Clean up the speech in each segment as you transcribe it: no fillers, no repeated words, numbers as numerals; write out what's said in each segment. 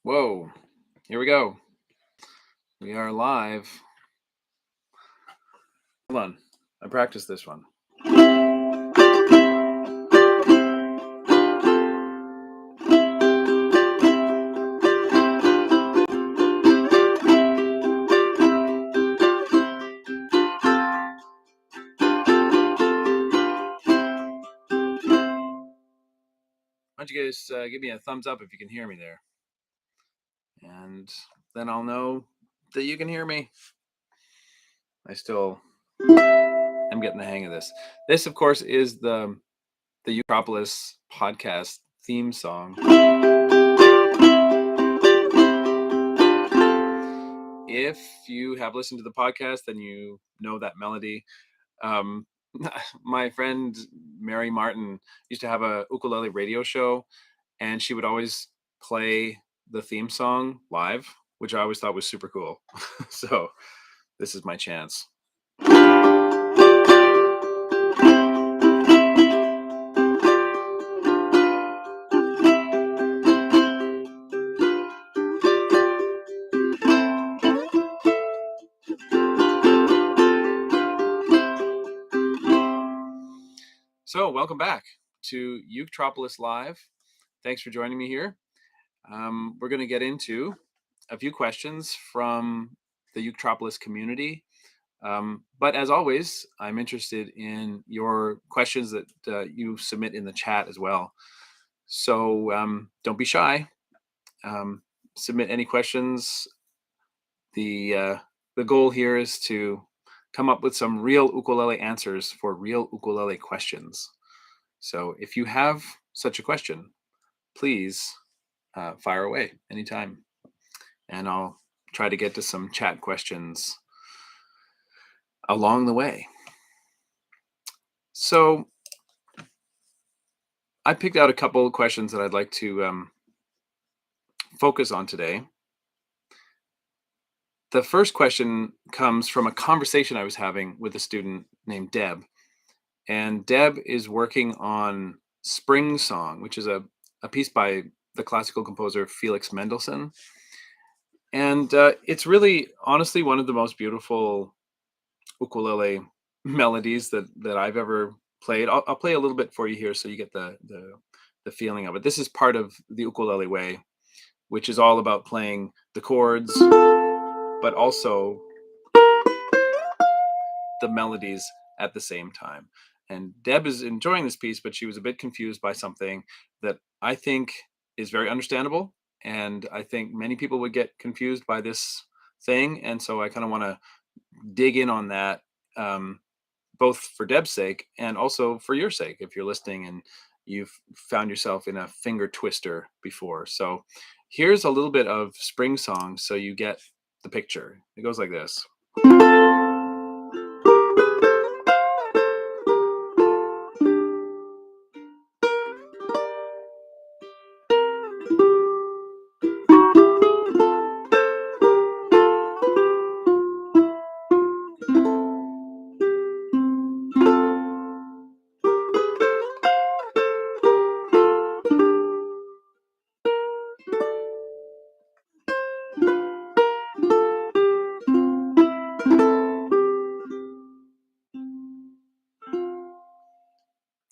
Whoa, here we go. We are live. Hold on. I practiced this one. Why don't you guys give me a thumbs up if you can hear me there? And then I'll know that you can hear me. I still am getting the hang of this. This, of course, is the Uketropolis podcast theme song. If you have listened to the podcast, then you know that melody. My friend Mary Martin used to have a ukulele radio show, and she would always play the theme song live, which I always thought was super cool. So this is my chance. So welcome back to Uketropolis Live. Thanks for joining me here. We're going to get into a few questions from the Uketropolis community. But as always, I'm interested in your questions that you submit in the chat as well. So don't be shy. Submit any questions. The goal here is to come up with some real ukulele answers for real ukulele questions. So if you have such a question, please fire away anytime, and I'll try to get to some chat questions along the way. So I picked out a couple of questions that I'd like to focus on today. The first question comes from a conversation I was having with a student named Deb. And Deb is working on Spring Song, which is a piece by the classical composer Felix Mendelssohn. And it's really, honestly, one of the most beautiful ukulele melodies that I've ever played. I'll play a little bit for you here so you get the feeling of it. This is part of the ukulele way, which is all about playing the chords, but also the melodies at the same time. And Deb is enjoying this piece, but she was a bit confused by something that I think is very understandable. And I think many people would get confused by this thing. And so I kind of want to dig in on that, both for Deb's sake and also for your sake, if you're listening and you've found yourself in a finger twister before. So here's a little bit of Spring Song so you get the picture. It goes like this.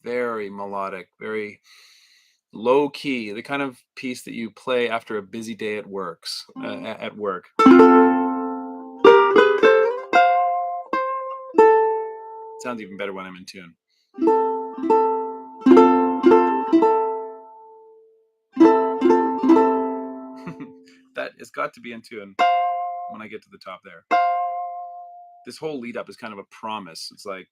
Very melodic, very low key, the kind of piece that you play after a busy day at work. Sounds even better when I'm in tune. That has got to be in tune when I get to the top there. This whole lead up is kind of a promise. It's like,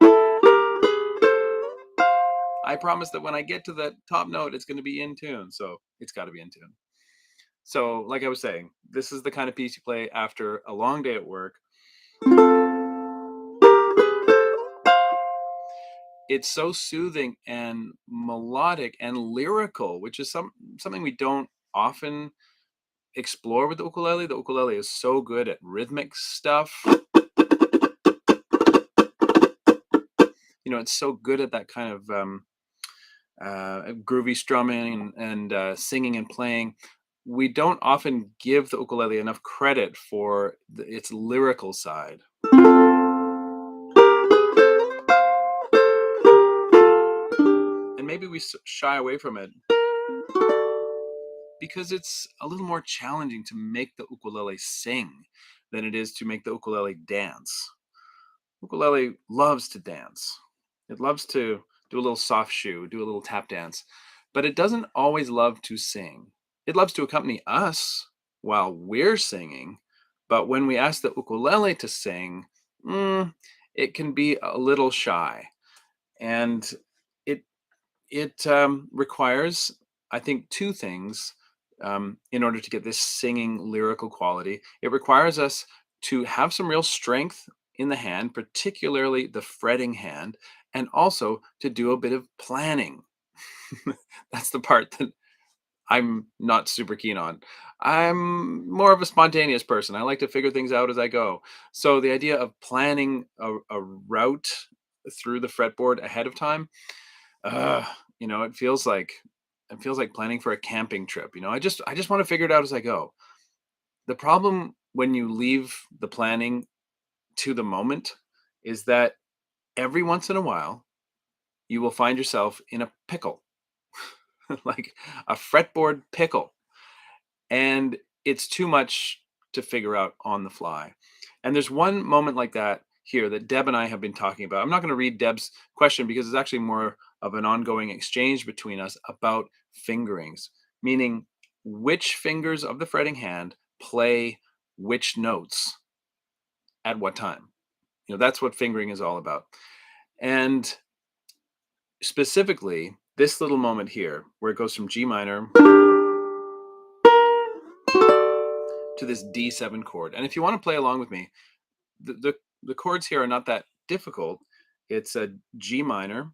I promise that when I get to the top note, it's going to be in tune. So it's got to be in tune. So like I was saying, this is the kind of piece you play after a long day at work. It's so soothing and melodic and lyrical, which is something we don't often explore with the ukulele. The ukulele is so good at rhythmic stuff. You know, it's so good at that kind of groovy strumming and singing and playing. we don't often give the ukulele enough credit for its lyrical side. And maybe we shy away from it because it's a little more challenging to make the ukulele sing than it is to make the ukulele dance. Ukulele loves to dance. It loves to do a little soft shoe, do a little tap dance, but it doesn't always love to sing. It loves to accompany us while we're singing, but when we ask the ukulele to sing, mm, it can be a little shy, and it it requires, I think, two things in order to get this singing lyrical quality. It requires us to have some real strength in the hand, particularly the fretting hand, and also to do a bit of planning. That's the part that I'm not super keen on. I'm more of a spontaneous person. I like to figure things out as I go. So the idea of planning a route through the fretboard ahead of time, uh, it feels like planning for a camping trip. I just want to figure it out as I go. The problem when you leave the planning to the moment is that every once in a while you will find yourself in a pickle, like a fretboard pickle, and it's too much to figure out on the fly. And there's one moment like that here that Deb and I have been talking about. I'm not going to read Deb's question because it's actually more of an ongoing exchange between us about fingerings, meaning which fingers of the fretting hand play which notes at what time. That's what fingering is all about. And specifically, this little moment here, where it goes from G minor to this D7 chord. And if you want to play along with me, the chords here are not that difficult. It's a G minor.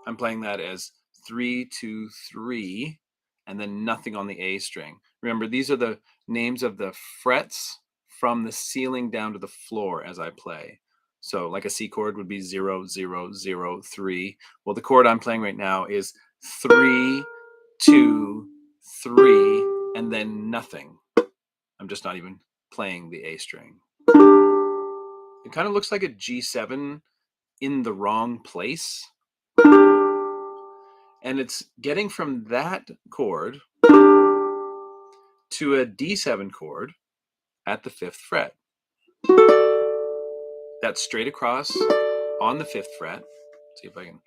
I'm playing that as 3 2 3, and then nothing on the A string. Remember, these are the names of the frets from the ceiling down to the floor as I play. So, like a C chord would be 0 0 0 3. Well, the chord I'm playing right now is 3 2 3, and then nothing. I'm just not even playing the A string. It kind of looks like a G7 in the wrong place. And it's getting from that chord to a D7 chord at the 5th fret. That's straight across on the 5th fret. Let's see if I can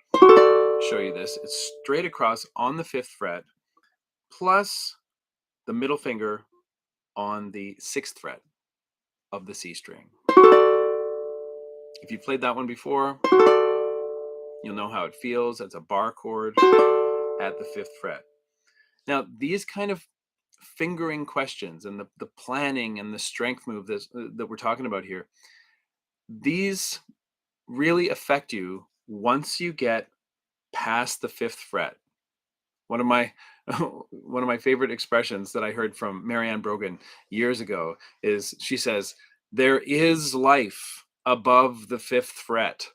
show you this. It's straight across on the 5th fret, plus the middle finger on the 6th fret of the C string. If you've played that one before, you'll know how it feels. That's a bar chord at the 5th fret. Now, these kind of fingering questions and the planning and the strength move that we're talking about here, these really affect you once you get past the 5th fret. One of my one of my favorite expressions that I heard from Marianne Brogan years ago is, she says, "There is life above the 5th fret."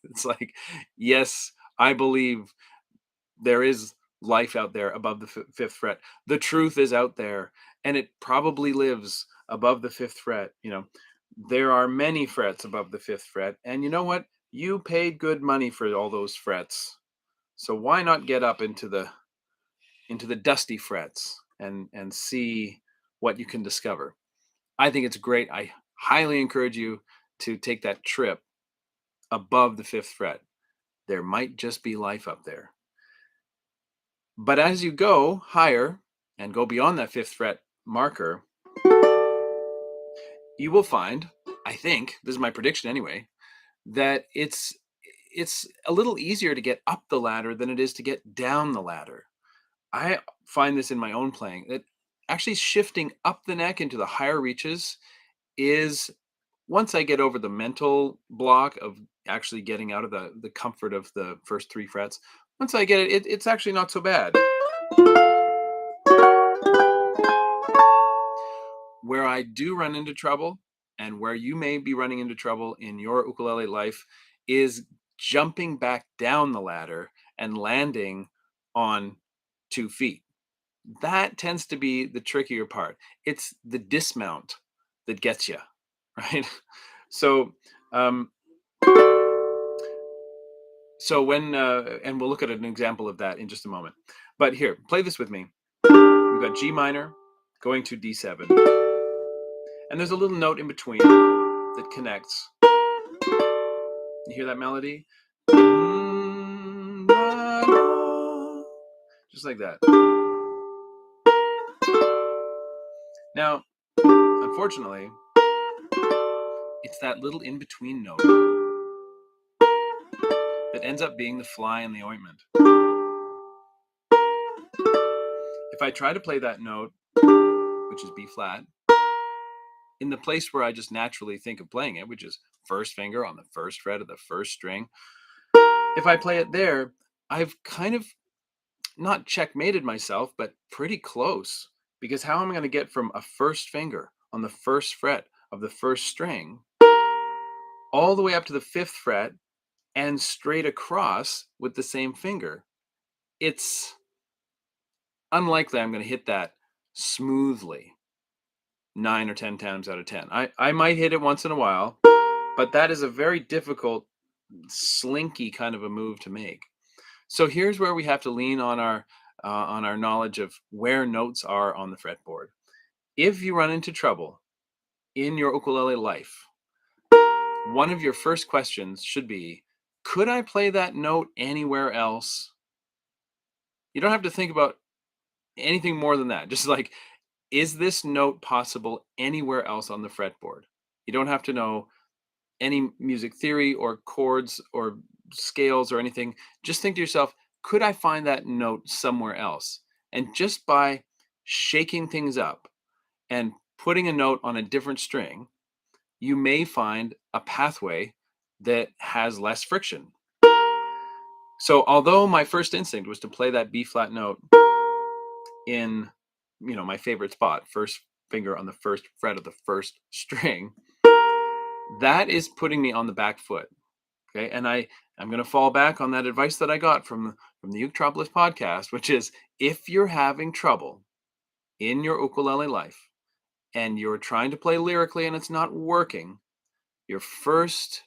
It's like, yes, I believe there is life out there above the 5th fret. The truth is out there, and it probably lives above the 5th fret. There are many frets above the 5th fret, and you know what? You paid good money for all those frets. So why not get up into the dusty frets and see what you can discover? I think it's great. I highly encourage you to take that trip above the 5th fret. There might just be life up there. But as you go higher and go beyond that 5th fret marker, you will find, I think, this is my prediction anyway, that it's a little easier to get up the ladder than it is to get down the ladder. I find this in my own playing, that actually shifting up the neck into the higher reaches is, once I get over the mental block of actually getting out of the comfort of the first 3 frets, once I get it, it's actually not so bad. Where I do run into trouble, and where you may be running into trouble in your ukulele life, is jumping back down the ladder and landing on 2 feet. that tends to be the trickier part. It's the dismount that gets you, right? So, um, so when and we'll look at an example of that in just a moment. But here, play this with me. We've got G minor going to D7, and there's a little note in between that connects. You hear that melody? Just like that. Now, unfortunately, it's that little in-between note that ends up being the fly in the ointment. If I try to play that note, which is B flat, in the place where I just naturally think of playing it, which is first finger on the first fret of the first string, if I play it there, I've kind of not checkmated myself, but pretty close. Because how am I going to get from a first finger on the first fret of the first string all the way up to the fifth fret and straight across with the same finger? It's unlikely I'm going to hit that smoothly 9 or 10 times out of 10. I might hit it once in a while, but that is a very difficult, slinky kind of a move to make. So here's where we have to lean on our knowledge of where notes are on the fretboard. If you run into trouble in your ukulele life, one of your first questions should be, could I play that note anywhere else? You don't have to think about anything more than that. Just like, is this note possible anywhere else on the fretboard? You don't have to know any music theory or chords or scales or anything. Just think to yourself, could I find that note somewhere else? And just by shaking things up and putting a note on a different string, you may find a pathway that has less friction. So although my first instinct was to play that B flat note in, my favorite spot, first finger on the first fret of the first string, that is putting me on the back foot. Okay. And I'm going to fall back on that advice that I got from the Uketropolis podcast, which is, if you're having trouble in your ukulele life and you're trying to play lyrically and it's not working, your first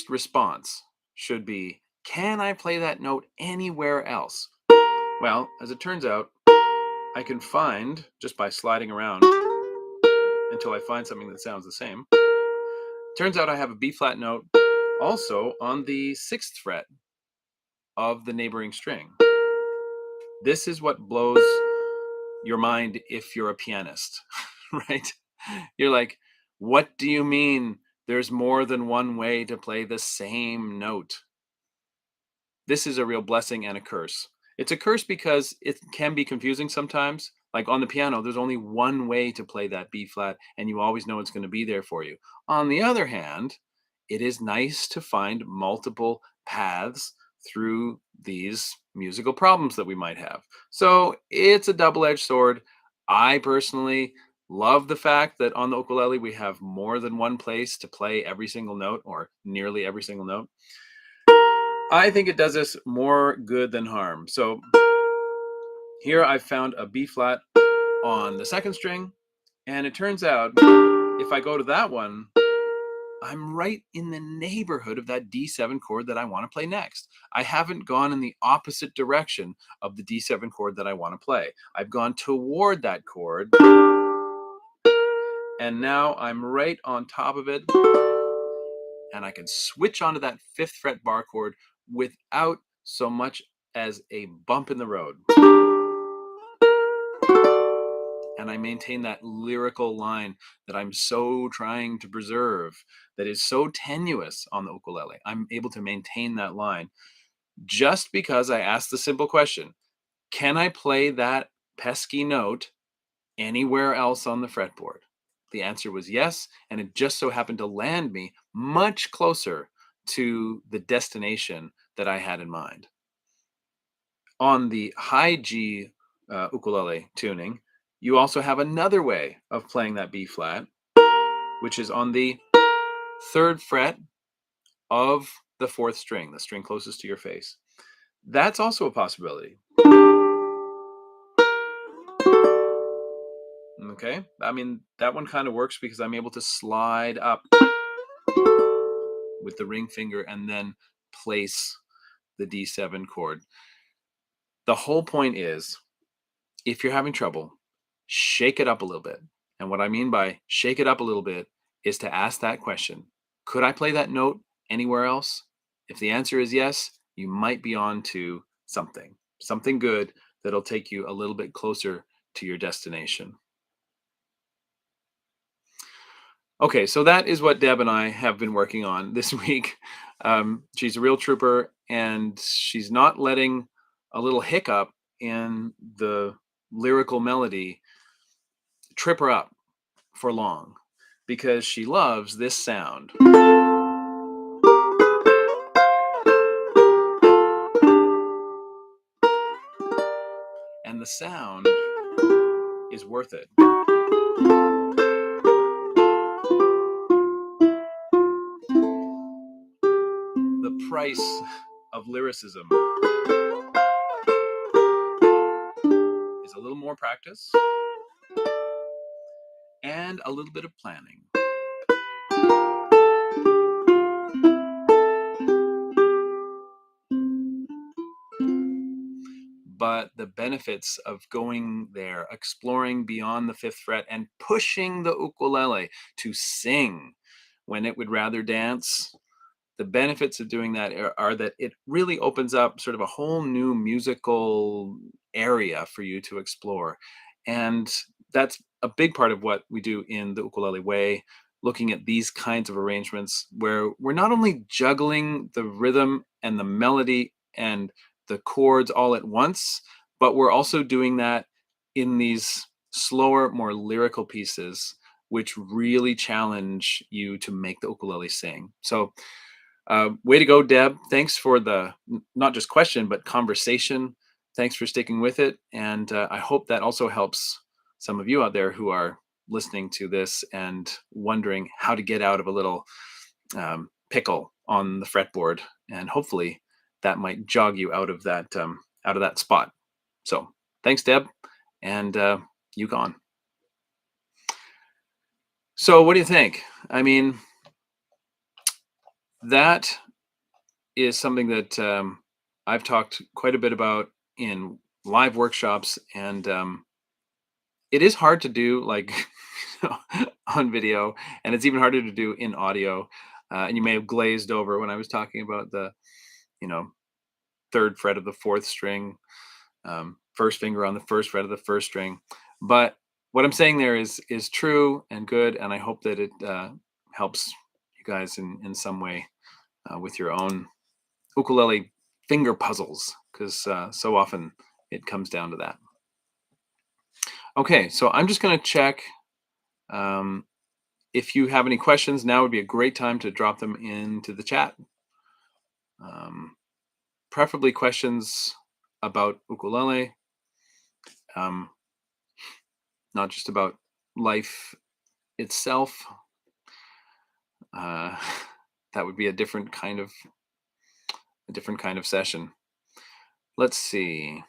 response should be, can I play that note anywhere else? Well, as it turns out, I can find, just by sliding around until I find something that sounds the same, turns out I have a B flat note also on the sixth fret of the neighboring string. This is what blows your mind if you're a pianist, right? You're like, what do you mean there's more than one way to play the same note? This is a real blessing and a curse. It's a curse because it can be confusing sometimes. Like on the piano, there's only one way to play that B flat, and you always know it's going to be there for you. On the other hand, it is nice to find multiple paths through these musical problems that we might have. So it's a double-edged sword. I personally love the fact that on the ukulele, we have more than one place to play every single note, or nearly every single note. I think it does us more good than harm. So here I've found a B flat on the second string, and it turns out if I go to that one, I'm right in the neighborhood of that D7 chord that I want to play next. I haven't gone in the opposite direction of the D7 chord that I want to play. I've gone toward that chord, and now I'm right on top of it, and I can switch onto that fifth fret bar chord without so much as a bump in the road. And I maintain that lyrical line that I'm so trying to preserve, that is so tenuous on the ukulele. I'm able to maintain that line just because I asked the simple question, can I play that pesky note anywhere else on the fretboard? The answer was yes, and it just so happened to land me much closer to the destination that I had in mind. On the high G ukulele tuning, you also have another way of playing that B flat, which is on the third fret of the fourth string, the string closest to your face. That's also a possibility. Okay. I mean, that one kind of works because I'm able to slide up with the ring finger and then place the D7 chord. The whole point is, if you're having trouble, shake it up a little bit. And what I mean by shake it up a little bit is to ask that question: could I play that note anywhere else? If the answer is yes, you might be on to something good that'll take you a little bit closer to your destination. Okay, so that is what Deb and I have been working on this week. She's a real trooper, and she's not letting a little hiccup in the lyrical melody trip her up for long, because she loves this sound. And the sound is worth it. The price of lyricism is a little more practice and a little bit of planning. But the benefits of going there, exploring beyond the fifth fret, and pushing the ukulele to sing when it would rather dance, the benefits of doing that are that it really opens up sort of a whole new musical area for you to explore. And that's a big part of what we do in the ukulele way, looking at these kinds of arrangements where we're not only juggling the rhythm and the melody and the chords all at once, but we're also doing that in these slower, more lyrical pieces, which really challenge you to make the ukulele sing. So way to go, Deb. Thanks for the not just question, but conversation. Thanks for sticking with it. And I hope that also helps some of you out there who are listening to this and wondering how to get out of a little pickle on the fretboard. And hopefully that might jog you out of that spot. So thanks, Deb. And you gone. So what do you think? I mean, that is something that I've talked quite a bit about in live workshops, and it is hard to do like on video, and it's even harder to do in audio. And you may have glazed over when I was talking about the, you know, third fret of the fourth string, first finger on the first fret of the first string. But what I'm saying there is true and good, and I hope that it helps you guys in some way with your own ukulele finger puzzles, because so often it comes down to that. Okay, so I'm just going to check um, if you have any questions. Now would be a great time to drop them into the chat. Um, Preferably questions about ukulele, um, not just about life itself. Uh, that would be a different kind of session. Let's see.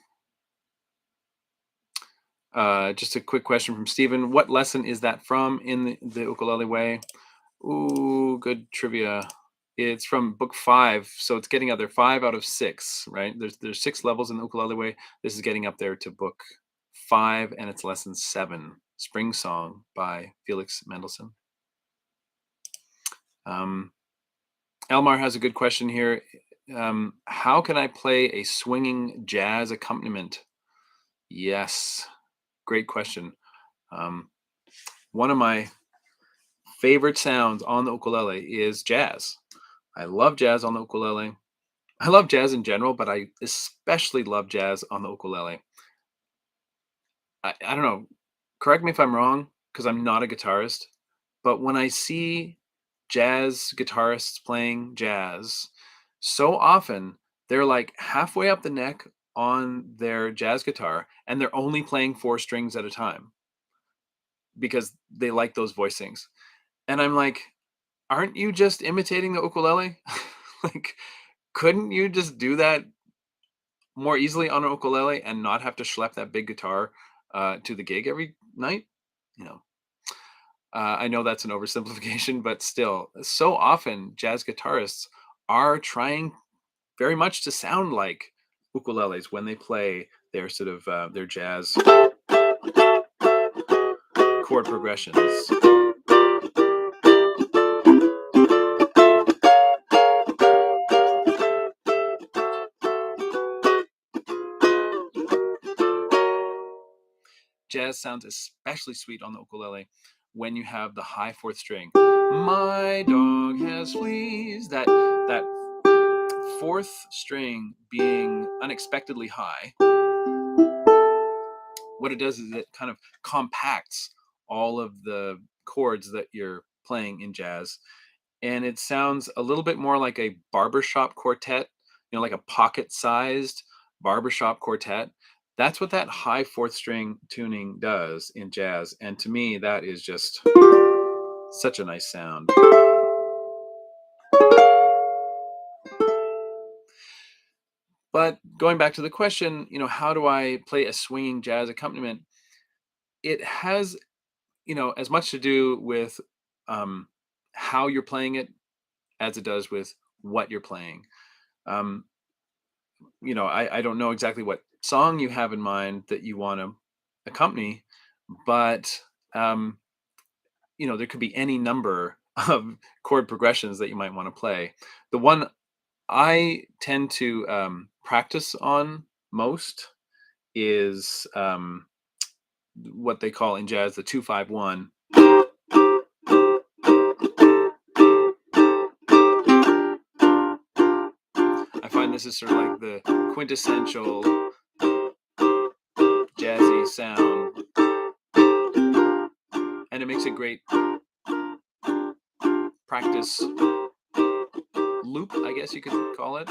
Just a quick question from Stephen. What lesson is that from in the ukulele way? Ooh, good trivia. It's from book 5, so it's getting up there. 5 out of 6, right? There's 6 levels in the ukulele way. This is getting up there to book 5, and it's lesson 7, Spring Song by Felix Mendelssohn. Elmar has a good question here. How can I play a swinging jazz accompaniment? Yes, great question. One of my favorite sounds on the ukulele is jazz. I love jazz on the ukulele. I love jazz in general, but I especially love jazz on the ukulele. I don't know. Correct me if I'm wrong, because I'm not a guitarist. But when I see jazz guitarists playing jazz, so often they're like halfway up the neck on their jazz guitar, and they're only playing 4 strings at a time because they like those voicings. And I'm like, aren't you just imitating the ukulele? Like, couldn't you just do that more easily on an ukulele and not have to schlep that big guitar to the gig every night? you know, I know that's an oversimplification, but still, so often jazz guitarists are trying very much to sound like ukuleles when they play their sort of their jazz chord progressions. Jazz sounds especially sweet on the ukulele when you have the high fourth string. My dog has fleas. That fourth string being unexpectedly high, what it does is it kind of compacts all of the chords that you're playing in jazz, and it sounds a little bit more like a barbershop quartet, like a pocket-sized barbershop quartet. That's what that high fourth string tuning does in jazz, and to me, that is just such a nice sound. But going back to the question, how do I play a swinging jazz accompaniment? It has, as much to do with um, how you're playing it as it does with what you're playing. Um, I don't know exactly what song you have in mind that you want to accompany, but um, there could be any number of chord progressions that you might want to play. The one I tend to practice on most is what they call in jazz the 2-5-1. I find this is sort of like the quintessential jazzy sound, and it makes a great practice loop, I guess you could call it.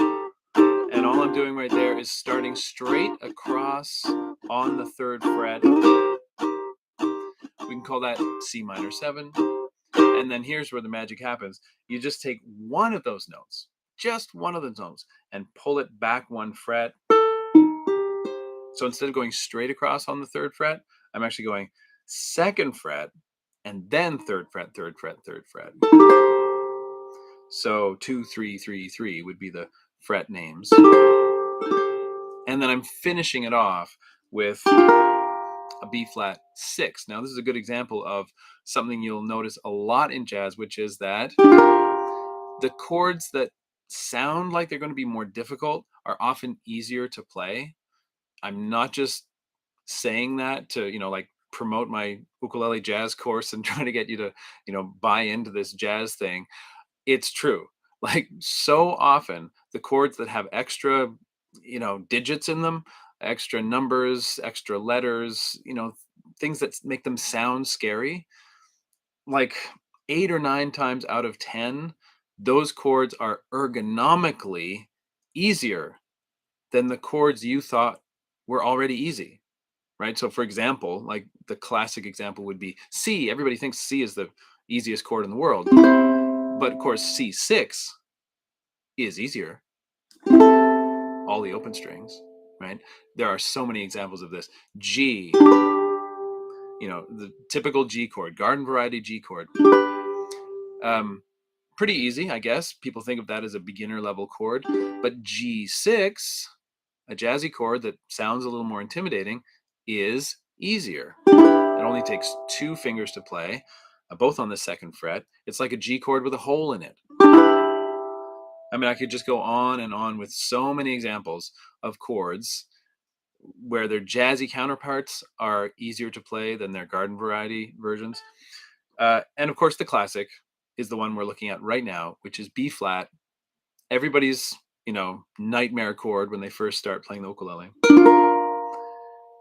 And all I'm doing right there is starting straight across on the third fret. We can call that C minor 7. And then here's where the magic happens. You just take one of those notes, just one of the notes, and pull it back one fret. So instead of going straight across on the third fret, I'm actually going second fret and then third fret, third fret, third fret. So 2, 3, 3, 3 would be the fret names. And then I'm finishing it off with a B flat 6. Now, this is a good example of something you'll notice a lot in jazz, which is that the chords that sound like they're going to be more difficult are often easier to play. I'm not just saying that to, like promote my ukulele jazz course and trying to get you to, buy into this jazz thing. It's true. Like so often the chords that have extra, digits in them, extra numbers, extra letters, things that make them sound scary, like 8 or 9 times out of 10, those chords are ergonomically easier than the chords you thought were already easy, right? So for example, like the classic example would be C. Everybody thinks C is the easiest chord in the world, but of course C6 is easier. All the open strings, right? There are so many examples of this. G, the typical G chord, garden variety G chord. Pretty easy, I guess. People think of that as a beginner level chord, but G6, a jazzy chord that sounds a little more intimidating, is easier. It only takes 2 fingers to play, both on the second fret. It's like a G chord with a hole in it. I mean, I could just go on and on with so many examples of chords where their jazzy counterparts are easier to play than their garden variety versions. And of course, the classic is the one we're looking at right now, which is B flat. Everybody's, nightmare chord when they first start playing the ukulele.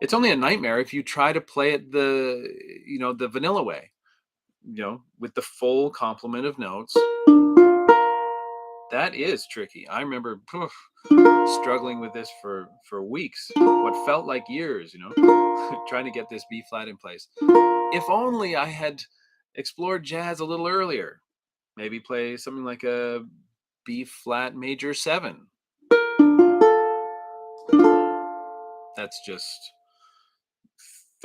It's only a nightmare if you try to play it the vanilla way, with the full complement of notes. That is tricky. I remember struggling with this for weeks, what felt like years, trying to get this B flat in place. If only I had explored jazz a little earlier. Maybe play something like a B flat major 7. That's just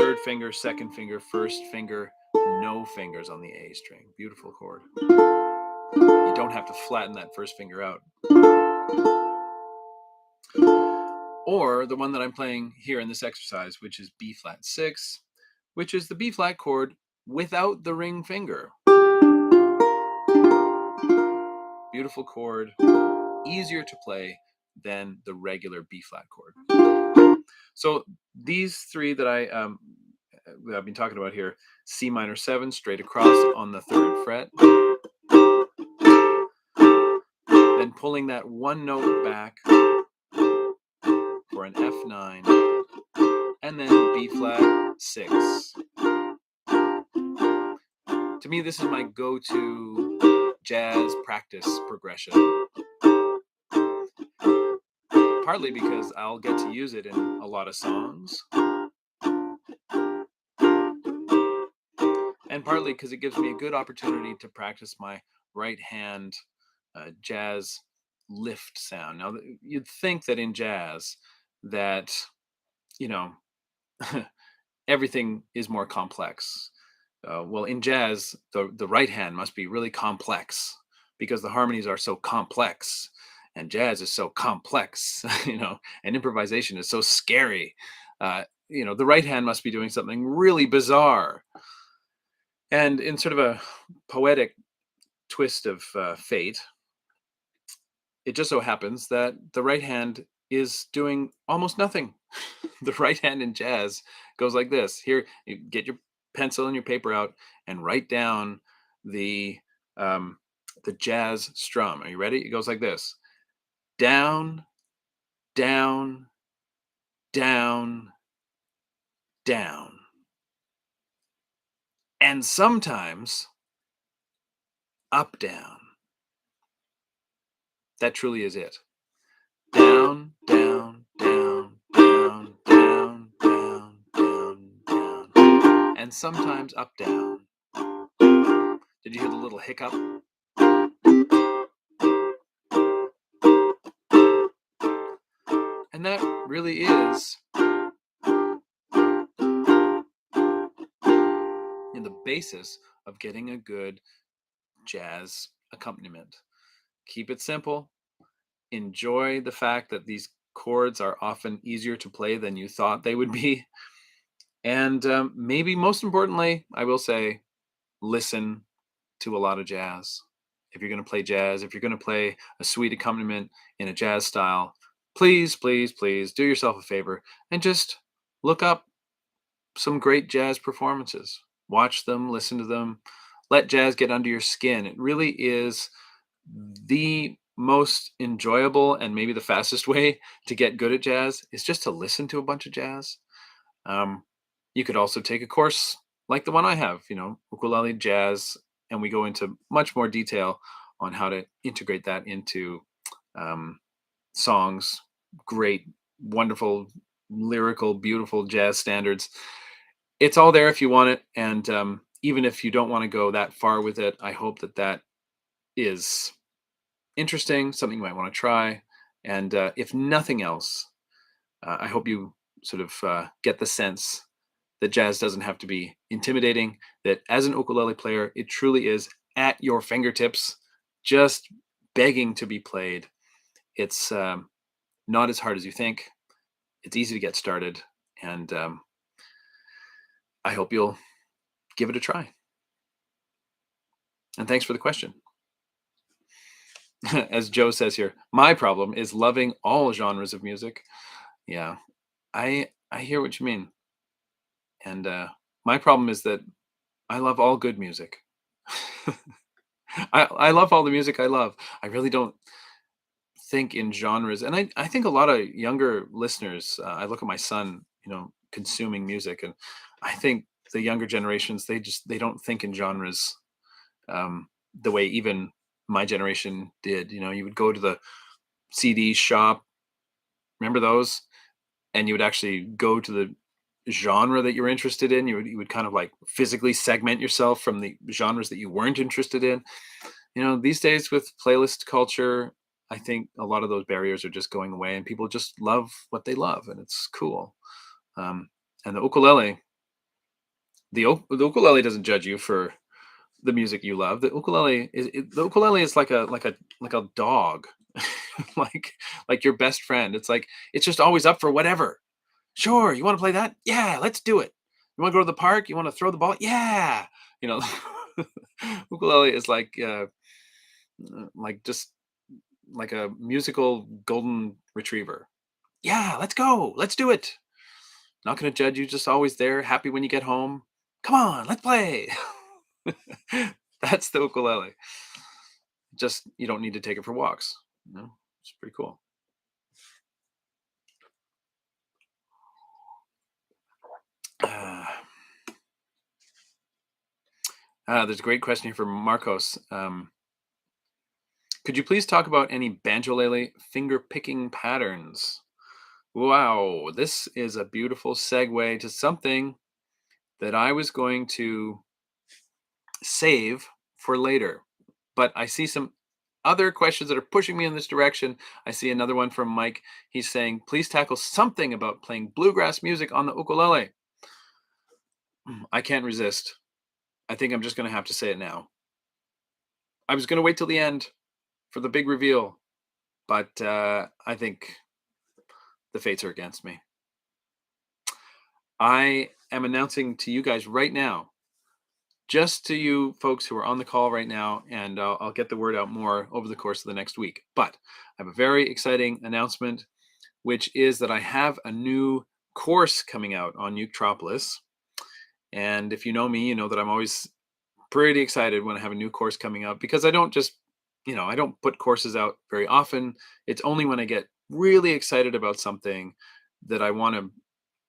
third finger, second finger, first finger, no fingers on the A string. Beautiful chord. You don't have to flatten that first finger out. Or the one that I'm playing here in this exercise, which is B flat 6, which is the B flat chord without the ring finger. Beautiful chord, easier to play than the regular B flat chord. So these three that I've been talking about here: C minor 7 straight across on the 3rd fret, then pulling that one note back for an F9, and then B flat 6. To me, this is my go-to jazz practice progression. Partly because I'll get to use it in a lot of songs, and partly because it gives me a good opportunity to practice my right hand jazz lift sound. Now, you'd think that in jazz that, you know, everything is more complex. Well, in jazz, the right hand must be really complex because the harmonies are so complex, and jazz is so complex, and improvisation is so scary. The right hand must be doing something really bizarre. And in sort of a poetic twist of fate, it just so happens that the right hand is doing almost nothing. The right hand in jazz goes like this. Here, you get your pencil and your paper out and write down the um, the jazz strum. Are you ready? It goes like this: down, down, down, down, and sometimes up, down. That truly is it. Down, down, down, down, down, down, down, down, and sometimes up, down. Did you hear the little hiccup? And that really is in the basis of getting a good jazz accompaniment. Keep it simple. Enjoy the fact that these chords are often easier to play than you thought they would be. And maybe most importantly, I will say, listen to a lot of jazz. If you're going to play jazz, if you're going to play a sweet accompaniment in a jazz style, please, please, please do yourself a favor and just look up some great jazz performances. Watch them, listen to them, let jazz get under your skin. It really is the most enjoyable and maybe the fastest way to get good at jazz is just to listen to a bunch of jazz. Um, you could also take a course like the one I have, ukulele jazz, and we go into much more detail on how to integrate that into um, songs. Great, wonderful, lyrical, beautiful jazz standards. It's all there if you want it, and even if you don't want to go that far with it, I hope that that is interesting, something you might want to try. And if nothing else, I hope you sort of get the sense that jazz doesn't have to be intimidating, that as an ukulele player, it truly is at your fingertips, just begging to be played. It's not as hard as you think. It's easy to get started. And I hope you'll give it a try. And thanks for the question. As Joe says here, my problem is loving all genres of music. Yeah, I hear what you mean. And my problem is that I love all good music. I love all the music I love. I really don't think in genres. And I think a lot of younger listeners, I look at my son, consuming music, and I think the younger generations, they don't think in genres the way even my generation did. You would go to the CD shop, remember those? And you would actually go to the genre that you were interested in. You would kind of like physically segment yourself from the genres that you weren't interested in. These days with playlist culture, I think a lot of those barriers are just going away, and people just love what they love, and it's cool. And the ukulele, The ukulele doesn't judge you for the music you love. The ukulele is like a dog, like like your best friend. It's just always up for whatever. Sure, you want to play that? Yeah, let's do it. You want to go to the park? You want to throw the ball? Yeah, you know, ukulele is like just like a musical golden retriever. Yeah, let's go. Let's do it. Not going to judge you. Just always there, happy when you get home. Come on, let's play. That's the ukulele. Just you don't need to take it for walks. It's pretty cool. Uh, there's a great question here from Marcos. Could you please talk about any banjolele finger picking patterns? Wow, this is a beautiful segue to something that I was going to save for later. But I see some other questions that are pushing me in this direction. I see another one from Mike. He's saying, please tackle something about playing bluegrass music on the ukulele. I can't resist. I think I'm just going to have to say it now. I was going to wait till the end for the big reveal, but I think the fates are against me. I am announcing to you guys right now, just to you folks who are on the call right now, and I'll get the word out more over the course of the next week. But I have a very exciting announcement, which is that I have a new course coming out on Uketropolis. And if you know me, you know that I'm always pretty excited when I have a new course coming out, because I don't just, I don't put courses out very often. It's only when I get really excited about something that I want to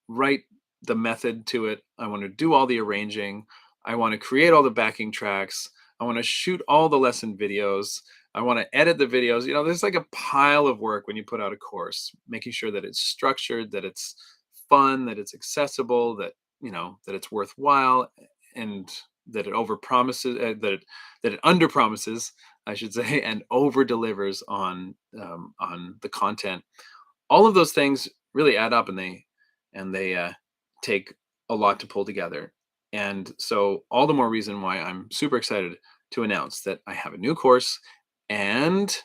write the method to it. I want to do all the arranging. I want to create all the backing tracks. I want to shoot all the lesson videos. I want to edit the videos. There's like a pile of work when you put out a course, making sure that it's structured, that it's fun, that it's accessible, that it's worthwhile, and that it over promises, that it under promises, I should say, and over delivers on the content. All of those things really add up, and they take a lot to pull together. And so, all the more reason why I'm super excited to announce that I have a new course, and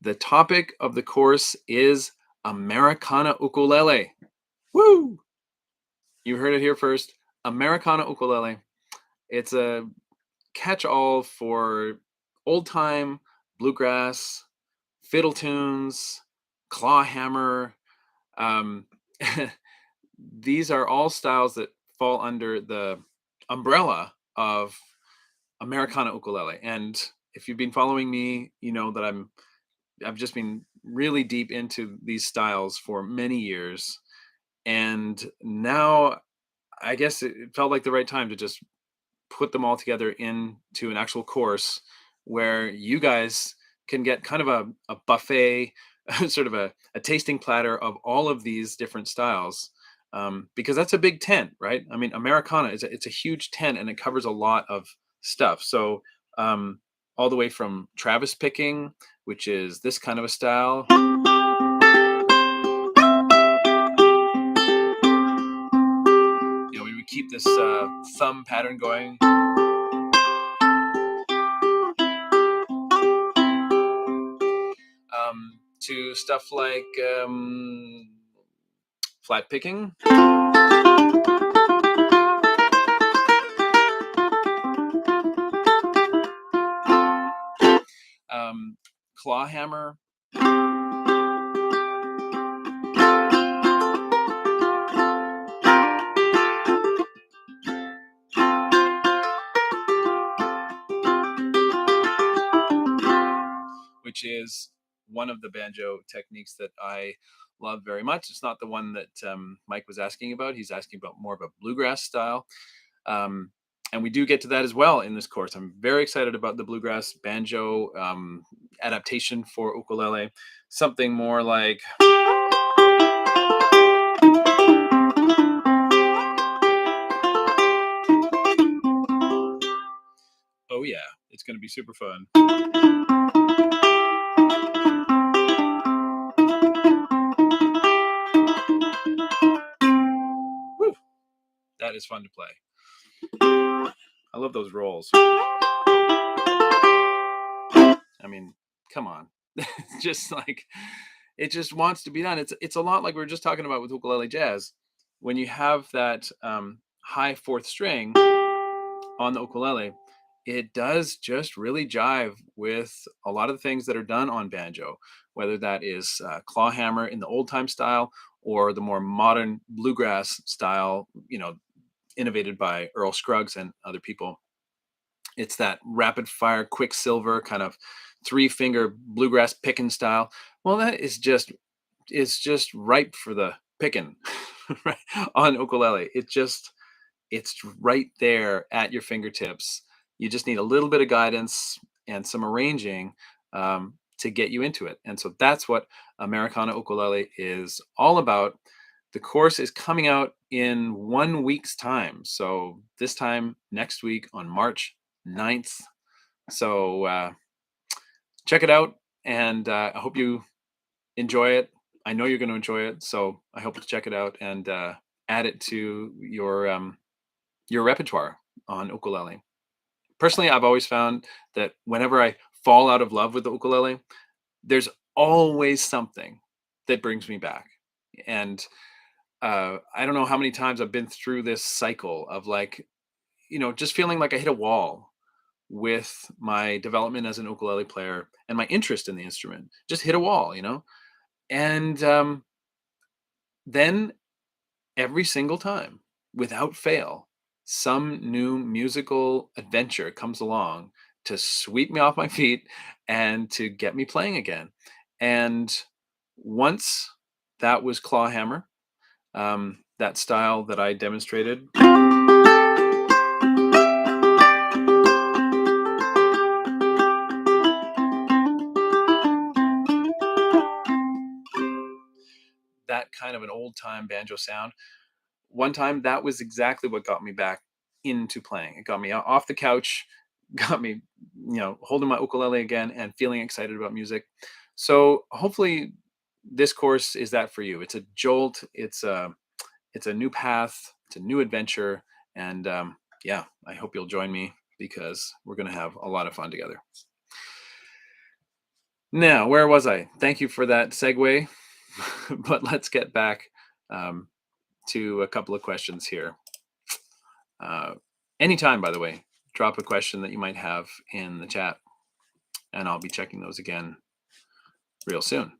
the topic of the course is Americana ukulele. Woo! You heard it here first. Americana ukulele. It's a catch-all for old-time bluegrass, fiddle tunes, clawhammer. Um, these are all styles that fall under the umbrella of Americana ukulele. And if you've been following me, you know that I've just been really deep into these styles for many years. And now I guess it felt like the right time to just put them all together into an actual course where you guys can get kind of a buffet, sort of a tasting platter of all of these different styles. Because that's a big tent, right? I mean, Americana it's a huge tent, and it covers a lot of stuff. So all the way from Travis picking, which is this kind of a style. We would keep this thumb pattern going. To stuff like flat picking. Claw hammer. Which is one of the banjo techniques that I love very much. It's not the one that Mike was asking about. He's asking about more of a bluegrass style. And we do get to that as well in this course. I'm very excited about the bluegrass banjo adaptation for ukulele. Something more like... Oh yeah, it's going to be super fun. Woo! That is fun to play. I love those rolls. I mean, come on. It's just like it just wants to be done. It's a lot like we were just talking about with ukulele jazz. When you have that high fourth string on the ukulele, it does just really jive with a lot of the things that are done on banjo, whether that is claw hammer in the old time style or the more modern bluegrass style, innovated by Earl Scruggs and other people. It's that rapid fire, quicksilver kind of three finger bluegrass picking style. Well, that is just it's just ripe for the picking right on ukulele. It's right there at your fingertips. You just need a little bit of guidance and some arranging to get you into it. And so that's what Americana Ukulele is all about. The course is coming out in 1 week's time. So this time next week on March 9th. So check it out. And I hope you enjoy it. I know you're going to enjoy it. So I hope to check it out and add it to your repertoire on ukulele. Personally, I've always found that whenever I fall out of love with the ukulele, there's always something that brings me back. And I don't know how many times I've been through this cycle of like, just feeling like I hit a wall with my development as an ukulele player and my interest in the instrument. Just hit a wall. And then every single time, without fail, some new musical adventure comes along to sweep me off my feet and to get me playing again. And once that was clawhammer, that style that I demonstrated. That kind of an old time banjo sound. One time, that was exactly what got me back into playing. It got me off the couch, got me, holding my ukulele again and feeling excited about music. So hopefully, this course is that for you. It's a jolt. It's a new path. It's a new adventure, and yeah, I hope you'll join me because we're going to have a lot of fun together. Now, where was I? Thank you for that segue, but let's get back um, to a couple of questions here. Anytime, by the way, drop a question that you might have in the chat, and I'll be checking those again real soon.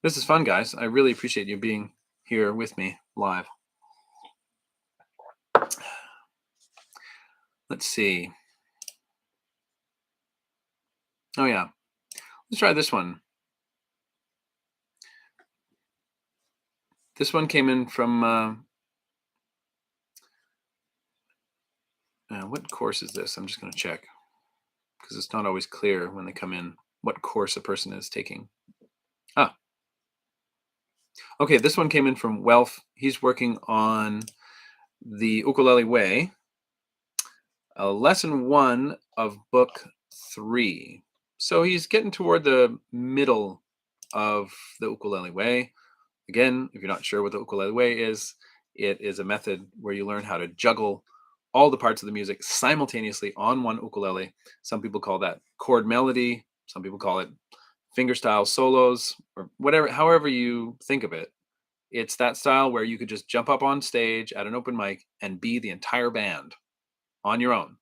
This is fun, guys. I really appreciate you being here with me live. Let's see. Oh, yeah. Let's try this one. This one came in from what course is this? I'm just going to check because it's not always clear when they come in what course a person is taking. Okay, this one came in from Welf. He's working on the Ukulele Way, lesson 1 of book 3. So he's getting toward the middle of the Ukulele Way. Again, if you're not sure what the Ukulele Way is, it is a method where you learn how to juggle all the parts of the music simultaneously on one ukulele. Some people call that chord melody. Some people call it fingerstyle solos, or whatever, however you think of it. It's that style where you could just jump up on stage at an open mic and be the entire band on your own.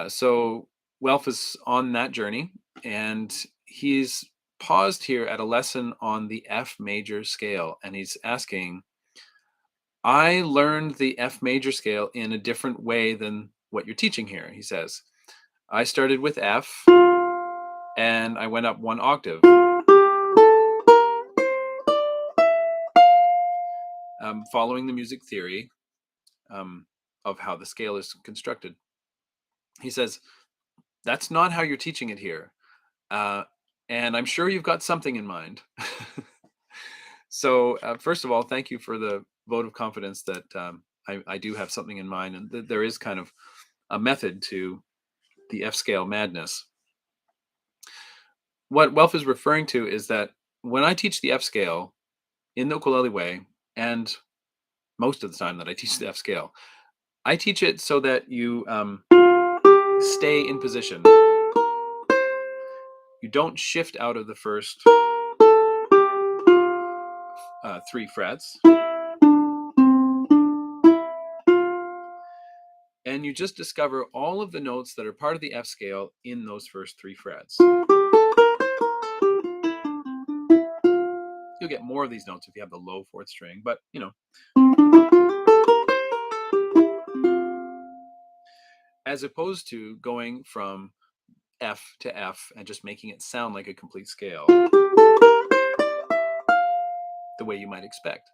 So Welf is on that journey, and he's paused here at a lesson on the F major scale, and he's asking, I learned the F major scale in a different way than what you're teaching here. He says, I started with F and I went up 1 octave. Following the music theory of how the scale is constructed. He says, that's not how you're teaching it here. And I'm sure you've got something in mind. So first of all, thank you for the vote of confidence that I do have something in mind, and there is kind of a method to the F scale madness. What Welf is referring to is that when I teach the F scale in the ukulele way, and most of the time that I teach the F scale. I teach it so that you stay in position. You don't shift out of the first three frets, and you just discover all of the notes that are part of the F scale in those first three frets. You'll get more of these notes if you have the low fourth string, but as opposed to going from F to F and just making it sound like a complete scale the way you might expect.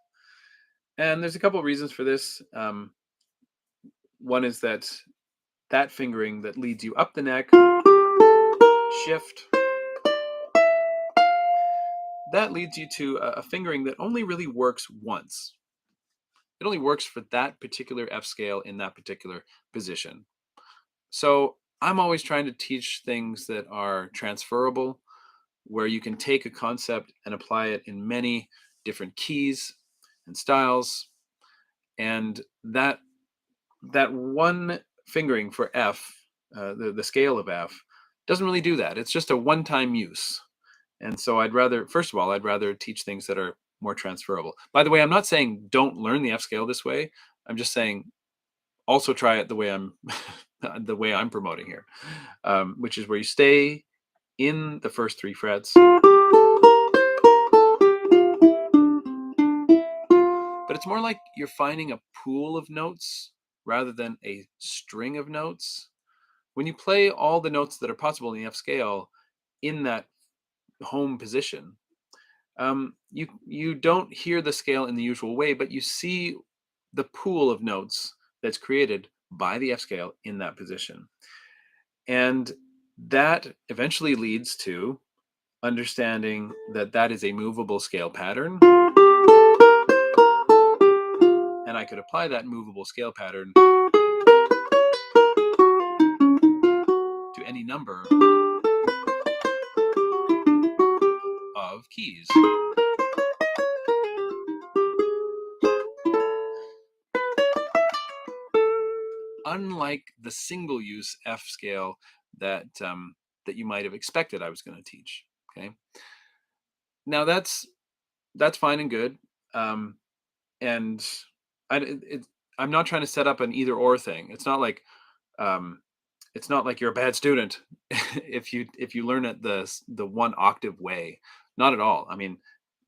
And there's a couple of reasons for this. One is that fingering that leads you up the neck, shift, that leads you to a fingering that only really works once. It only works for that particular F scale in that particular position. So I'm always trying to teach things that are transferable, where you can take a concept and apply it in many different keys and styles. And that one fingering for F, the scale of F, doesn't really do that. It's just a one-time use. And so first of all, I'd rather teach things that are more transferable. By the way, I'm not saying don't learn the F scale this way. I'm just saying also try it the way I'm promoting here, which is where you stay in the first three frets, but it's more like you're finding a pool of notes rather than a string of notes. When you play all the notes that are possible in the F scale in that home position, you don't hear the scale in the usual way, but you see the pool of notes that's created by the F scale in that position. And that eventually leads to understanding that that is a movable scale pattern. And I could apply that movable scale pattern to any number of keys. Unlike the single use F scale that you might have expected I was going to teach. Okay. Now that's fine and good, and I'm not trying to set up an either or thing. Um, it's not like you're a bad student if you learn it the one octave way. Not at all. I mean,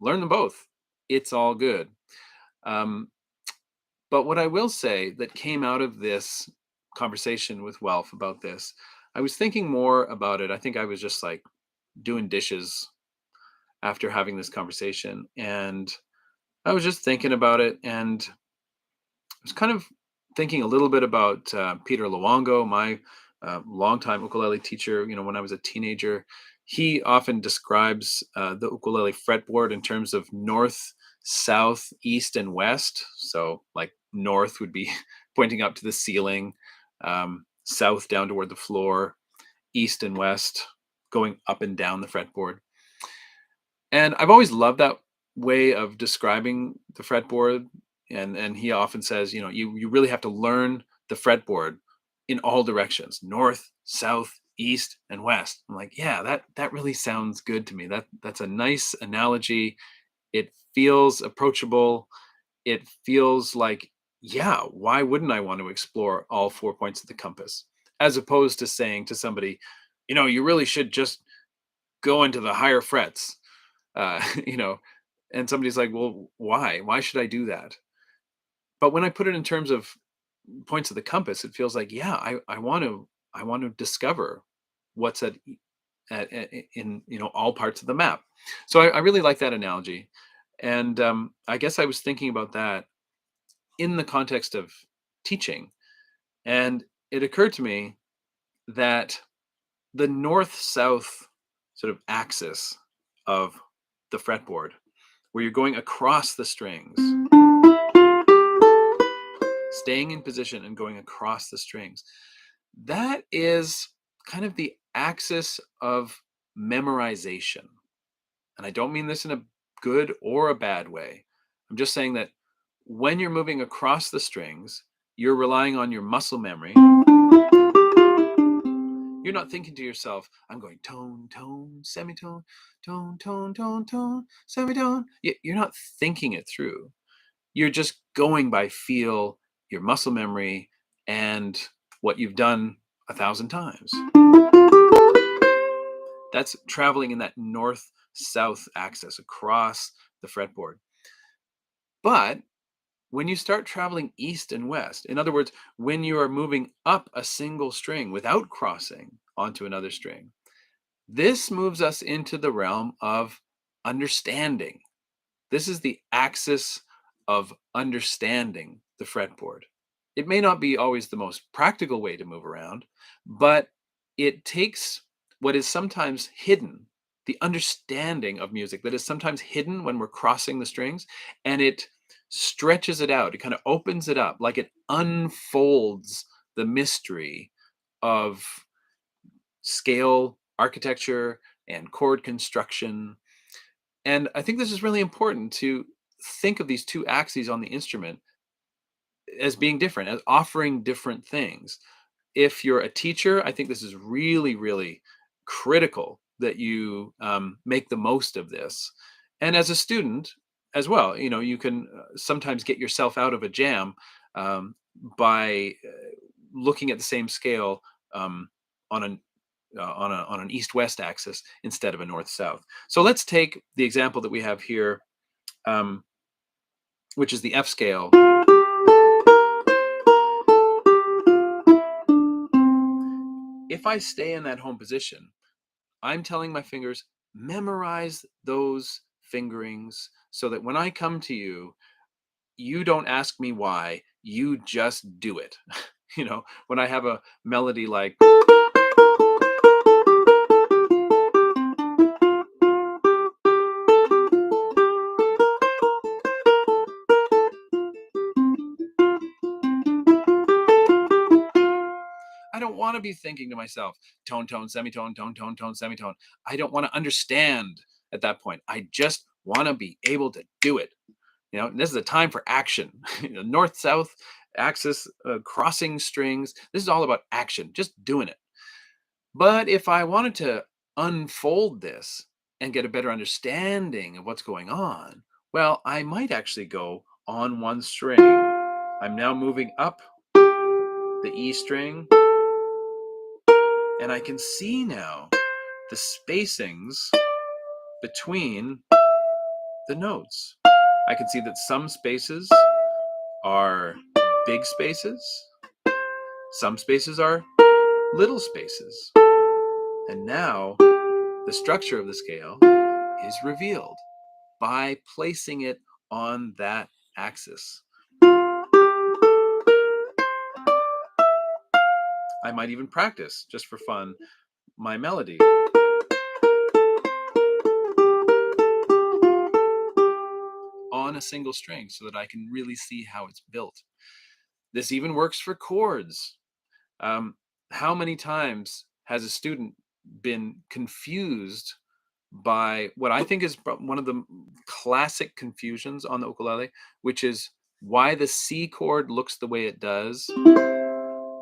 learn them both. It's all good. But what I will say that came out of this conversation with Welf about this, I was thinking more about it. I think I was just like doing dishes after having this conversation, and I was just thinking about it, and I was kind of thinking a little bit about Peter Luongo, my longtime ukulele teacher. When I was a teenager, he often describes the ukulele fretboard in terms of north, south, east, and west. So, like north would be pointing up to the ceiling, south down toward the floor, east and west going up and down the fretboard. And I've always loved that way of describing the fretboard. And he often says, you really have to learn the fretboard in all directions, north, south, east, and west. I'm like, yeah, that really sounds good to me. That's a nice analogy. It feels approachable. It feels like, yeah, why wouldn't I want to explore all 4 points of the compass? As opposed to saying to somebody, you really should just go into the higher frets. uh, you know, and somebody's like, well, why? Why should I do that? But when I put it in terms of points of the compass, it feels like, yeah, I want to discover what's in all parts of the map. So I really like that analogy, and I guess I was thinking about that in the context of teaching, and it occurred to me that the north-south sort of axis of the fretboard, where you're going across the strings, staying in position and going across the strings, that is kind of the axis of memorization. And I don't mean this in a good or a bad way. I'm just saying that When you're moving across the strings, you're relying on your muscle memory. You're not thinking to yourself, I'm going tone, tone, semitone, tone, tone, tone, tone, semitone. You're not thinking it through. You're just going by feel, your muscle memory, and what you've done 1,000 times. That's traveling in that north-south axis across the fretboard. But when you start traveling east and west, in other words, when you are moving up a single string without crossing onto another string, this moves us into the realm of understanding. This is the axis of understanding the fretboard. It may not be always the most practical way to move around, but it takes what is sometimes hidden, the understanding of music that is sometimes hidden when we're crossing the strings, and it stretches it out. It kind of opens it up, like it unfolds the mystery of scale architecture and chord construction. And I think this is really important to think of these two axes on the instrument as being different, as offering different things. If you're a teacher, I think this is really, really critical that you make the most of this. And as a student as well, you can sometimes get yourself out of a jam by looking at the same scale on an on an east-west axis instead of a north-south. So let's take the example that we have here, um, which is the F scale. If I stay in that home position, I'm telling my fingers, memorize those fingerings so that when I come to you, you don't ask me why, you just do it. When I have a melody like, I don't want to be thinking to myself, tone, tone, semitone, tone, tone, tone, semitone. I don't want to understand at that point. I just want to be able to do it. This is a time for action. North south axis, crossing strings. This is all about action, just doing it. But if I wanted to unfold this and get a better understanding of what's going on, well, I might actually go on one string. I'm now moving up the E string, and I can see now the spacings between the notes. I can see that some spaces are big spaces, some spaces are little spaces. And now the structure of the scale is revealed by placing it on that axis. I might even practice, just for fun, my melody. On a single string so that I can really see how it's built. This even works for chords. How many times has a student been confused by what I think is one of the classic confusions on the ukulele, which is why the C chord looks the way it does,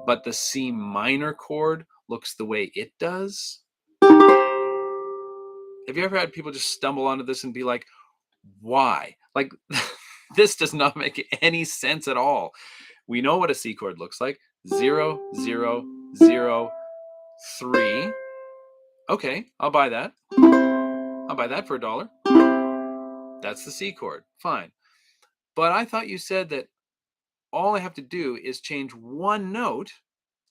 but the C minor chord looks the way it does? Have you ever had people just stumble onto this and be like, why? Like, this does not make any sense at all. We know what a C chord looks like. 0, 0, 0, 3. Okay, I'll buy that. I'll buy that for $1. That's the C chord. Fine. But I thought you said that all I have to do is change one note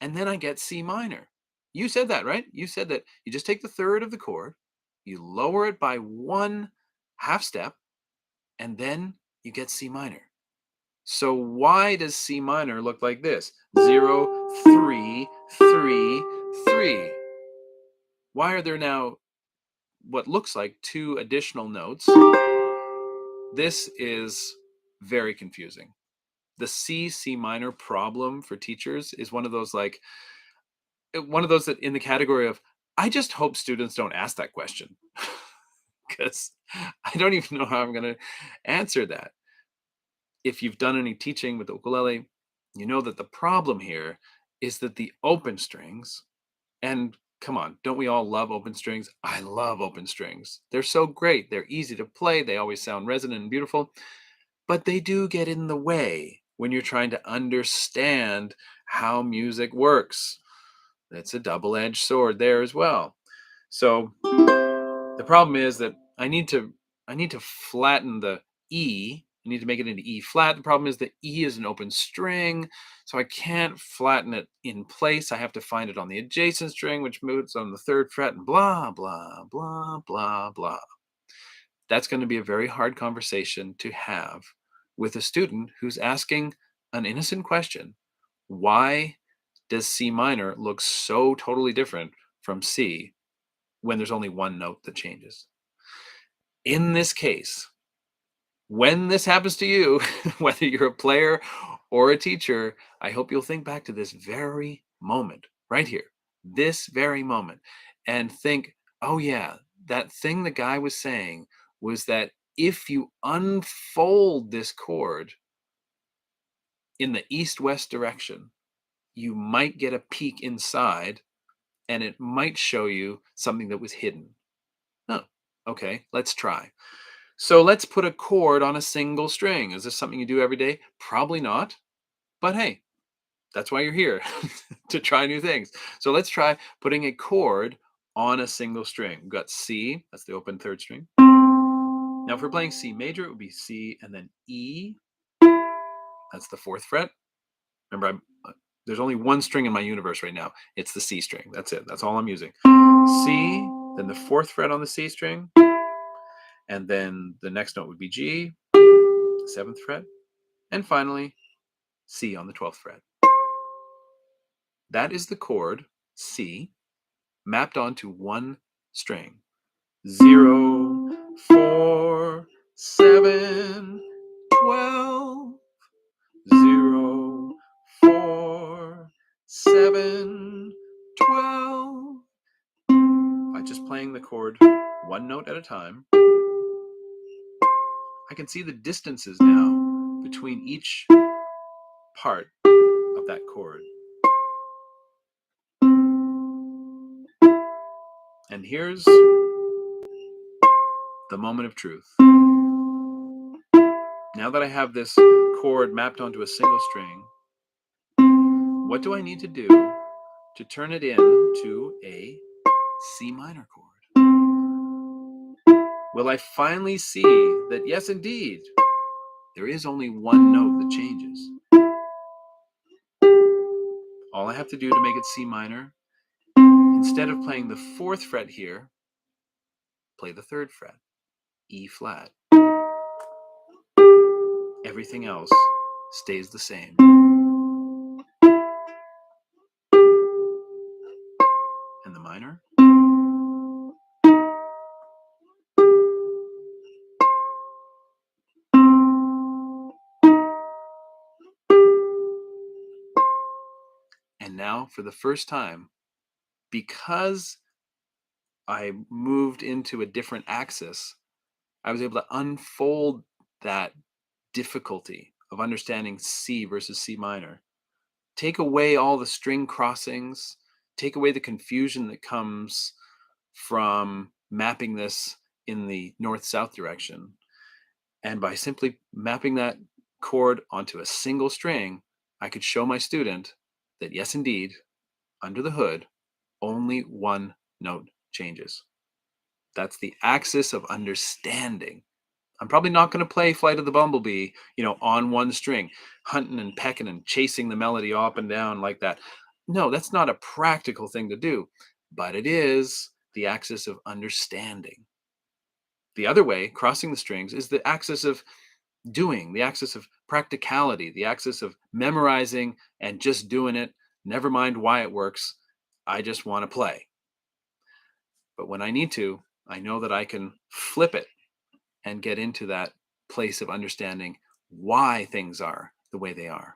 and then I get C minor. You said that, right? You said that you just take the third of the chord, you lower it by one half step, and then you get C minor. So why does C minor look like this? 0, 3, 3, 3. Why are there now what looks like two additional notes? This is very confusing. The C minor problem for teachers is one of those that in the category of, I just hope students don't ask that question because I don't even know how I'm going to answer that. if you've done any teaching with the ukulele, you know that the problem here is that the open strings, and come on, don't we all love open strings? I love open strings. They're so great. They're easy to play. They always sound resonant and beautiful, but they do get in the way when you're trying to understand how music works. It's a double-edged sword there as well. So the problem is that I need to flatten the E. I need to make it into E flat. The problem is that E is an open string, so I can't flatten it in place. I have to find it on the adjacent string, which moves on the third fret, and blah, blah, blah, blah, blah. That's going to be a very hard conversation to have with a student who's asking an innocent question. Why does C minor look so totally different from C when there's only one note that changes? In this case, when this happens to you, whether you're a player or a teacher, I hope you'll think back to this very moment right here, this very moment, and think, oh, yeah, that thing the guy was saying was that if you unfold this chord in the east-west direction, you might get a peek inside and it might show you something that was hidden. Oh, okay, let's try. So let's put a chord on a single string. Is this something you do every day? Probably not. But hey, that's why you're here, to try new things. So let's try putting a chord on a single string. We've got C, that's the open third string. Now, if we're playing C major, it would be C and then E. That's the fourth fret. Remember, there's only one string in my universe right now. It's the C string. That's it. That's all I'm using. C, then the fourth fret on the C string. And then the next note would be G, the seventh fret. And finally, C on the 12th fret. That is the chord C mapped onto one string. 0, 4, 7, 12. 0, 4, 7, 12. By just playing the chord one note at a time, I can see the distances now between each part of that chord. And here's the moment of truth. Now that I have this chord mapped onto a single string, what do I need to do to turn it into a C minor chord? Will I finally see that, yes, indeed, there is only one note that changes? All I have to do to make it C minor, instead of playing the fourth fret here, play the third fret, E flat. Everything else stays the same. And the minor? And now, for the first time, because I moved into a different axis, I was able to unfold that difficulty of understanding C versus C minor. Take away all the string crossings, take away the confusion that comes from mapping this in the north-south direction. And by simply mapping that chord onto a single string, I could show my student that, yes, indeed, under the hood, only one note changes. That's the axis of understanding. I'm probably not going to play Flight of the Bumblebee, on one string, hunting and pecking and chasing the melody up and down like that. No, that's not a practical thing to do, but it is the axis of understanding. The other way, crossing the strings, is the axis of doing, the axis of practicality, the axis of memorizing and just doing it. Never mind why it works. I just want to play. But when I need to, I know that I can flip it and get into that place of understanding why things are the way they are.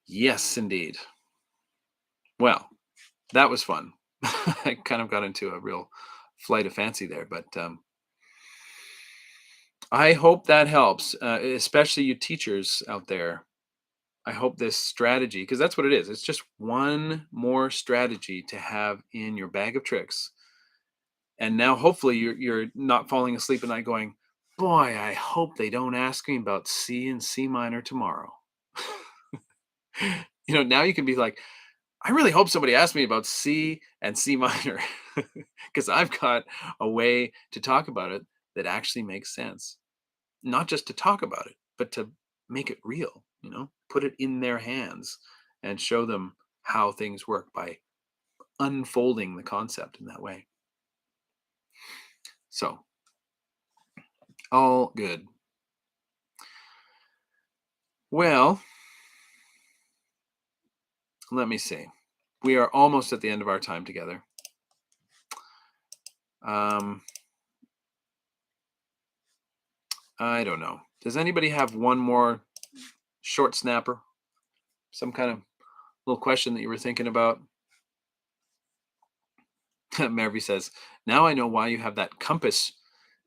Yes, indeed. Well, that was fun. I kind of got into a real flight of fancy there, but I hope that helps, especially you teachers out there. I hope this strategy, because that's what it is. It's just one more strategy to have in your bag of tricks. And now hopefully you're not falling asleep at night going, boy, I hope they don't ask me about C and C minor tomorrow. Now you can be like, I really hope somebody asks me about C and C minor because I've got a way to talk about it that actually makes sense. Not just to talk about it, but to make it real, put it in their hands and show them how things work by unfolding the concept in that way. So, all good. Well, let me see. We are almost at the end of our time together. Um, I don't know. Does anybody have one more short snapper? Some kind of little question that you were thinking about? Mary says, "Now I know why you have that compass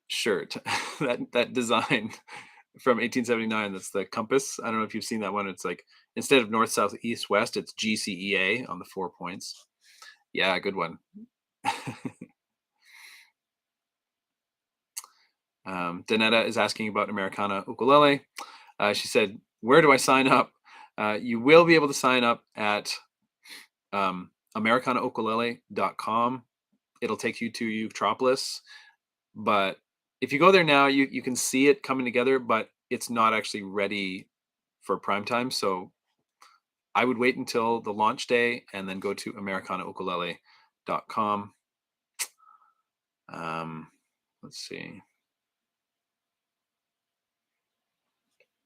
shirt, that design from 1879. That's the compass. I don't know if you've seen that one. It's like instead of north, south, east, west, it's GCEA on the 4 points. Yeah, good one." Danetta is asking about Americana ukulele. She said, "Where do I sign up?" You will be able to sign up at americanaukulele.com. It'll take you to Uketropolis. But if you go there now, you can see it coming together, but it's not actually ready for prime time. So I would wait until the launch day and then go to americanaukulele.com. Let's see.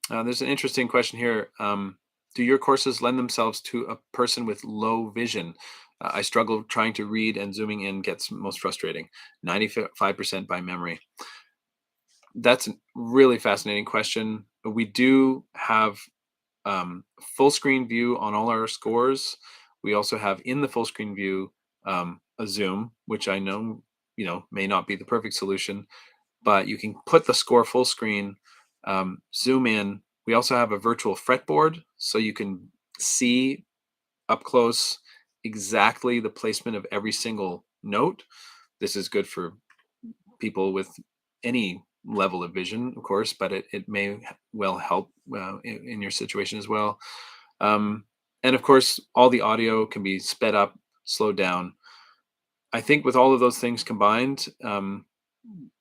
There's an interesting question here. Do your courses lend themselves to a person with low vision? I struggle trying to read, and zooming in gets most frustrating. 95% by memory. That's a really fascinating question. We do have full screen view on all our scores. We also have in the full screen view a zoom, which I know may not be the perfect solution, but you can put the score full screen, zoom in. We also have a virtual fretboard, so you can see up close exactly the placement of every single note. This is good for people with any level of vision, of course, but it may well help in your situation as well. Um, and of course, all the audio can be sped up, slowed down. I think with all of those things combined,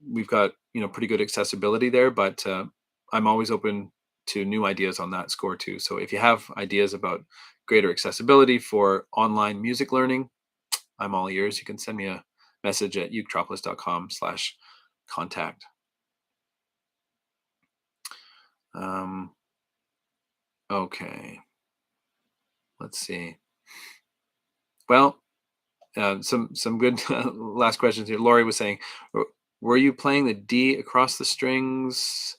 we've got pretty good accessibility there. But I'm always open to new ideas on that score too. So if you have ideas about greater accessibility for online music learning, I'm all ears. You can send me a message at uketropolis.com/contact. Okay, let's see. Well, some good last questions here. Lori was saying, were you playing the D across the strings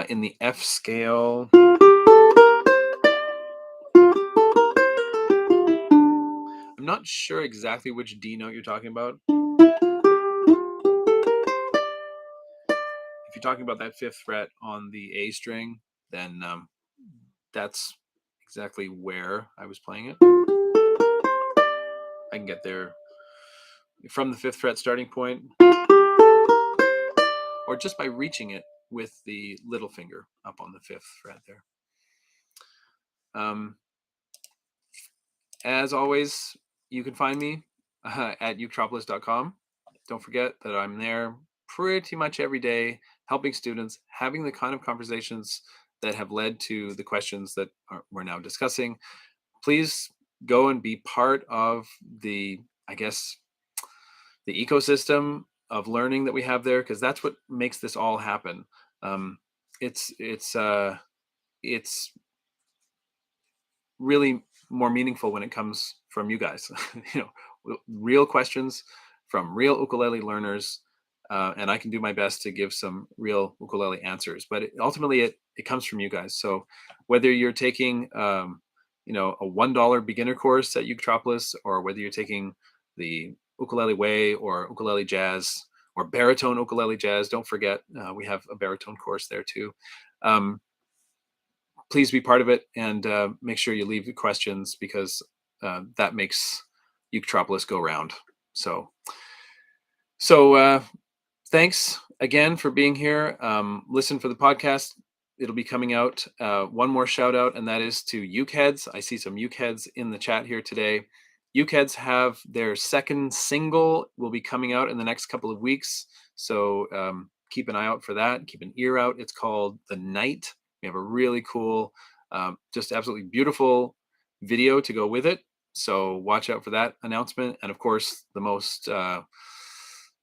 in the F scale? I'm not sure exactly which D note you're talking about. If you're talking about that fifth fret on the A string, then that's exactly where I was playing it. I can get there from the fifth fret starting point, or just by reaching it with the little finger up on the fifth fret there. As always, you can find me at uketropolis.com. Don't forget that I'm there pretty much every day, helping students, having the kind of conversations that have led to the questions that we're now discussing. Please go and be part of the, I guess, the ecosystem of learning that we have there, because that's what makes this all happen. It's really more meaningful when it comes from you guys. Real questions from real ukulele learners, and I can do my best to give some real ukulele answers. But ultimately, it comes from you guys. So whether you're taking a $1 beginner course at Uketropolis, or whether you're taking the Ukulele Way or Ukulele Jazz, or baritone ukulele jazz. Don't forget, we have a baritone course there too. Um, please be part of it, and make sure you leave your questions, because that makes Uketropolis go round. So, so thanks again for being here. Listen for the podcast. It'll be coming out. One more shout out, and that is to Uke Heads. I see some Uke Heads in the chat here today. Uke Heads have their second single, will be coming out in the next couple of weeks. So keep an eye out for that. Keep an ear out. It's called The Night. We have a really cool, just absolutely beautiful video to go with it. So watch out for that announcement. And of course, the most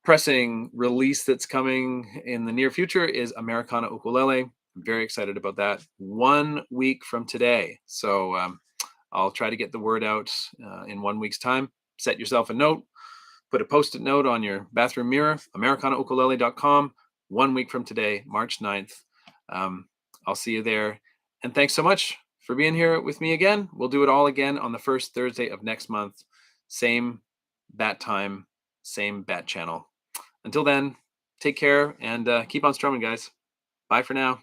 pressing release that's coming in the near future is Americana Ukulele. I'm very excited about that. 1 week from today. So I'll try to get the word out in 1 week's time. Set yourself a note, put a post-it note on your bathroom mirror, americanaukulele.com, 1 week from today, March 9th. I'll see you there. And thanks so much for being here with me again. We'll do it all again on the first Thursday of next month. Same bat time, same bat channel. Until then, take care and keep on strumming, guys. Bye for now.